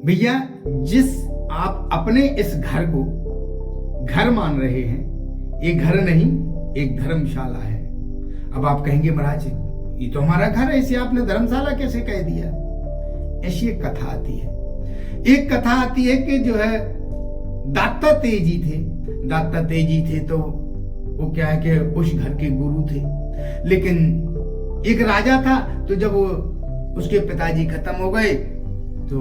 भैया, जिस आप अपने इस घर को घर मान रहे हैं, ये घर नहीं, एक धर्मशाला है। अब आप कहेंगे महाराज ये तो हमारा घर है, इसे आपने धर्मशाला कैसे कह दिया? ऐसी एक कथा आती है। एक कथा आती है कि जो है दत्तात्रेय जी थे। दत्तात्रेय जी थे तो वो क्या है कि उस घर के गुरु थे, लेकिन एक राजा था, तो जब वो उसके पिताजी खत्म हो गए तो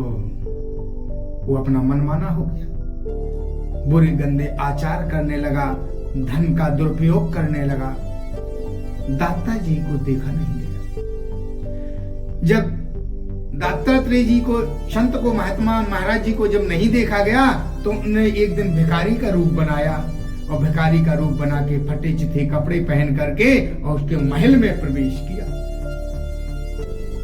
वो अपना मनमाना हो गया, बुरे गंदे आचार करने लगा, धन का दुरुपयोग करने लगा। दत्तात्रेय जी को देखा नहीं गया। जब दत्तात्रेय जी को, संत को, महात्मा महाराज जी को जब नहीं देखा गया तो उन्होंने एक दिन भिखारी का रूप बनाया, और भिखारी का रूप बना के फटे चिथे कपड़े पहन करके और उसके महल में प्रवेश किया।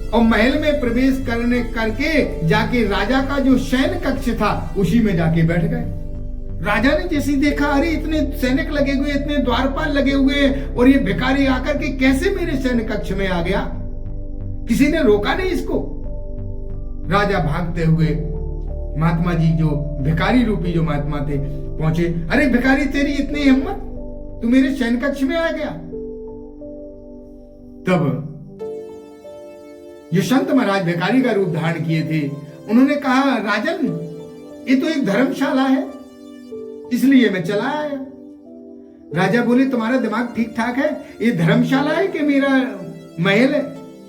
और महल में प्रवेश करके जाके राजा का जो सैन्य कक्ष था उसी में जाके बैठ गए। राजा ने जैसे देखा, अरे इतने सैनिक लगे हुए, इतने द्वारपाल लगे हुए, और ये भिखारी आकर के कैसे मेरे सैन्य कक्ष में आ गया? किसी ने रोका नहीं इसको। राजा भागते हुए महात्मा जी, जो भिखारी रूपी जो महात्मा थे, पहुंचे। अरे भिखारी, तेरी इतनी हिम्मत, तू मेरे सैन्य कक्ष में आ गया? तब ये संत महाराज भिखारी का रूप धारण किए थे। उन्होंने कहा, राजन ये तो एक धर्मशाला है, इसलिए मैं चला आया। राजा बोले, तुम्हारा दिमाग ठीक ठाक है? ये धर्मशाला है कि मेरा महल है?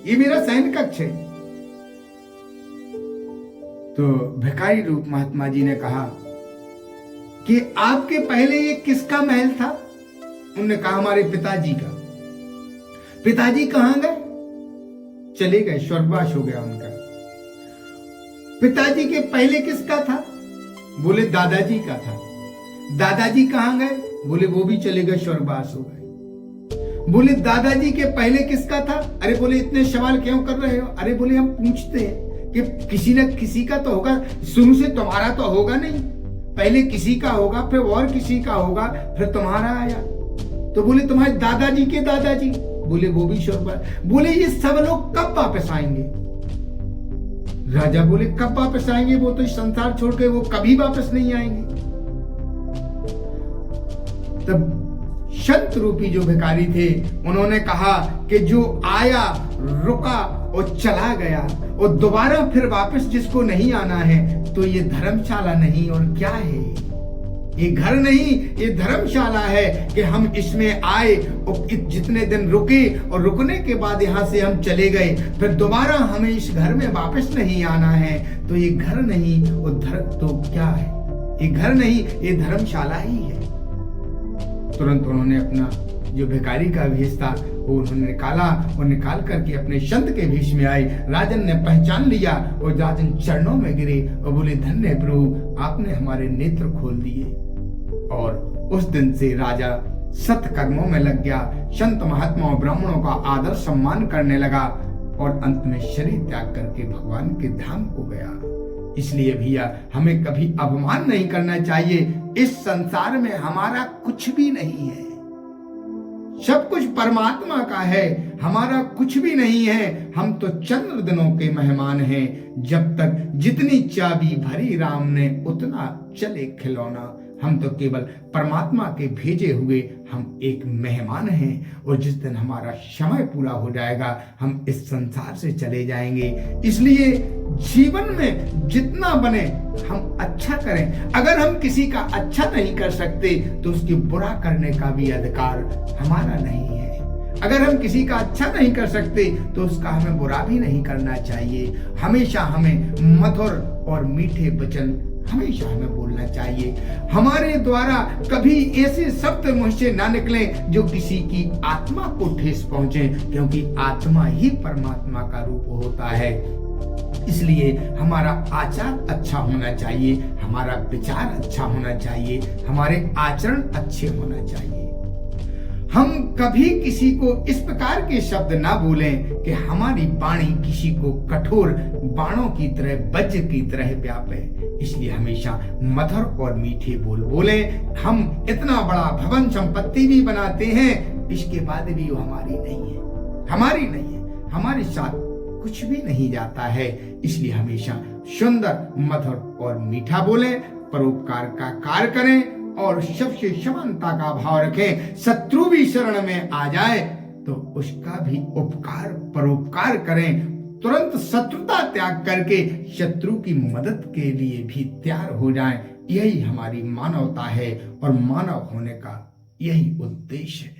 ये मेरा सैन्य कक्ष है। तो भिखारी रूप महात्मा जी ने कहा कि आपके पहले ये किसका महल था? उन्होंने कहा, हमारे पिताजी का। पिताजी कहां गए? चले गए, स्वर्गवास हो गया उनका। पिताजी के पहले किसका था? बोले दादाजी का था। दादाजी कहां गए? बोले वो भी चले गए, स्वर्गवास हो गए। बोले दादाजी के पहले किसका था? अरे बोले इतने सवाल क्यों कर रहे हो? अरे बोले हम पूछते हैं कि किसी न किसी का तो होगा, शुरू से तुम्हारा तो होगा नहीं, पहले किसी का होगा, फिर और किसी का होगा, फिर तुम्हारा आया। तो बोले तुम्हारे दादाजी के दादाजी? बोले वो भी स्वर्गवास। बोले ये सब लोग कब वापस आएंगे? राजा बोले, कब वापस आएंगे? वो तो इस संसार छोड़ के वो कभी वापस नहीं आएंगे। तब संत रूपी जो भिखारी थे, उन्होंने कहा कि जो आया, रुका और चला गया, और दोबारा फिर वापस जिसको नहीं आना है, तो ये धर्मशाला नहीं और क्या है? ये घर नहीं, ये धर्मशाला है कि हम इसमें आए और जितने दिन रुके, और रुकने के बाद यहाँ से हम चले गए, फिर दोबारा हमें इस घर में वापस नहीं आना है। तो ये घर नहीं और तो क्या है? ये घर नहीं, ये धर्मशाला ही है। तुरंत उन्होंने अपना जो भिखारी का भेष था वो उन्होंने निकाला, और निकाल करके अपने संत के भेष में आए। राजन ने पहचान लिया और राजन चरणों में गिरे और बोले, धन्य प्रभु, आपने हमारे नेत्र खोल दिए। और उस दिन से राजा सत्कर्मों में लग गया, संत महात्माओं ब्राह्मणों का आदर सम्मान करने लगा, और अंत में शरीर त्याग करके भगवान के धाम को गया। इसलिए भैया, हमें कभी अपमान नहीं करना चाहिए। इस संसार में हमारा कुछ भी नहीं है, सब कुछ परमात्मा का है, हमारा कुछ भी नहीं है। हम तो चंद्र दिनों के मेहमान हैं। जब तक जितनी चाबी भरी राम ने, उतना चले खिलौना। हम तो केवल परमात्मा के भेजे हुए हम एक मेहमान हैं, और जिस दिन हमारा समय पूरा हो जाएगा हम इस संसार से चले जाएंगे। इसलिए जीवन में जितना बने हम अच्छा करें। अगर हम किसी का अच्छा नहीं कर सकते तो उसकी बुरा करने का भी अधिकार हमारा नहीं है। अगर हम किसी का अच्छा नहीं कर सकते तो उसका हमें बुरा भी नहीं करना चाहिए। हमेशा हमें मधुर और मीठे वचन हमेशा हमें बोलना चाहिए। हमारे द्वारा कभी ऐसे शब्द मुंह से ना निकले जो किसी की आत्मा को ठेस पहुंचे, क्योंकि आत्मा ही परमात्मा का रूप होता है। इसलिए हमारा आचार अच्छा होना चाहिए, हमारा विचार अच्छा होना चाहिए, हमारे आचरण अच्छे होना चाहिए। हम कभी किसी को इस प्रकार के शब्द ना बोलें कि हमारी वाणी किसी को कठोर बाणों की तरह, वज्र की तरह व्यापे। इसलिए हमेशा मधुर और मीठे बोल बोले। हम इतना बड़ा भवन संपत्ति भी बनाते हैं, इसके बाद भी वो हमारी नहीं है, हमारी नहीं है, हमारे साथ कुछ भी नहीं जाता है। इसलिए हमेशा सुंदर, मधुर और मीठा बोले, परोपकार का कार्य करें और सबसे समानता का भाव रखें। शत्रु भी शरण में आ जाए तो उसका भी उपकार परोपकार करें। तुरंत शत्रुता त्याग करके शत्रु की मदद के लिए भी तैयार हो जाएं। यही हमारी मानवता है और मानव होने का यही उद्देश्य है।